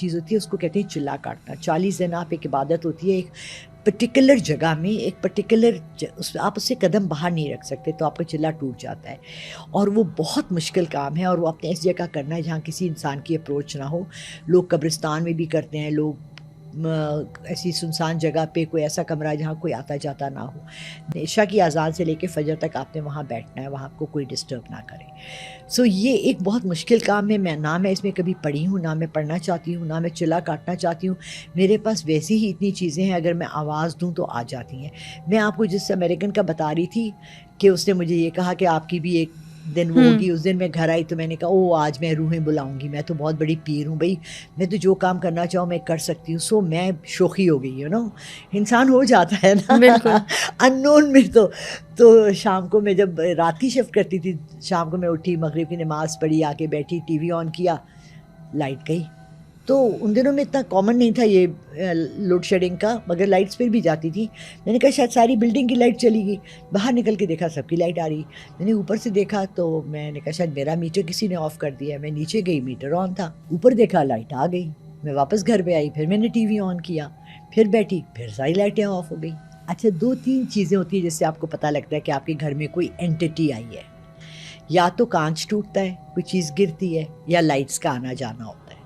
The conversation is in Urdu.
چیز ہوتی ہے اس کو کہتے ہیں چلا کاٹنا. 40 دن آپ ایک عبادت ہوتی ہے ایک پرٹیکولر جگہ میں, ایک پرٹیکولر آپ اس سے قدم باہر نہیں رکھ سکتے, تو آپ کا چلا ٹوٹ جاتا ہے. اور وہ بہت مشکل کام ہے, اور وہ اپنے اس جگہ کرنا ہے جہاں کسی انسان کی اپروچ نہ ہو. لوگ قبرستان میں بھی کرتے ہیں, لوگ ایسی سنسان جگہ پہ کوئی ایسا کمرہ جہاں کوئی آتا جاتا نہ ہو. عشاء کی اذان سے لے کے فجر تک آپ نے وہاں بیٹھنا ہے, وہاں آپ کو کوئی ڈسٹرب نہ کرے. سو یہ ایک بہت مشکل کام ہے. نہ میں اس میں کبھی پڑھی ہوں, نہ میں پڑھنا چاہتی ہوں, نہ میں چلا کاٹنا چاہتی ہوں. میرے پاس ویسی ہی اتنی چیزیں ہیں, اگر میں آواز دوں تو آ جاتی ہیں. میں آپ کو جس امریکن کا بتا رہی تھی کہ اس نے مجھے یہ کہا کہ آپ کی بھی ایک دن وہ ہوگی, اس دن میں گھر آئی تو میں نے کہا او آج میں روحیں بلاؤں گی, میں تو بہت بڑی پیر ہوں بھائی, میں تو جو کام کرنا چاہوں میں کر سکتی ہوں. سو میں شوخی ہو گئی, انسان ہو جاتا ہے نا بالکل. ان نون میں. تو شام کو میں جب رات کی شفٹ کرتی تھی, شام کو میں اٹھی, مغرب کی نماز پڑھی, آ کے بیٹھی, ٹی وی آن کیا, لائٹ گئی. تو ان دنوں میں اتنا کامن نہیں تھا یہ لوڈ شیڈنگ کا, مگر لائٹس پھر بھی جاتی تھی. میں نے کہا شاید ساری بلڈنگ کی لائٹ چلی گئی. باہر نکل کے دیکھا سب کی لائٹ آ رہی. میں نے اوپر سے دیکھا تو میں نے کہا شاید میرا میٹر کسی نے آف کر دیا ہے. میں نیچے گئی, میٹر آن تھا. اوپر دیکھا لائٹ آ گئی. میں واپس گھر پہ آئی, پھر میں نے ٹی وی آن کیا, پھر بیٹھی, پھر ساری لائٹیں آف ہو گئی. اچھا 2-3 چیزیں ہوتی ہیں جس سے آپ کو پتہ لگتا ہے کہ آپ کے گھر میں کوئی اینٹی آئی ہے. یا تو کانچ ٹوٹتا ہے, کوئی چیز گرتی ہے, یا لائٹس کا آنا جانا ہو.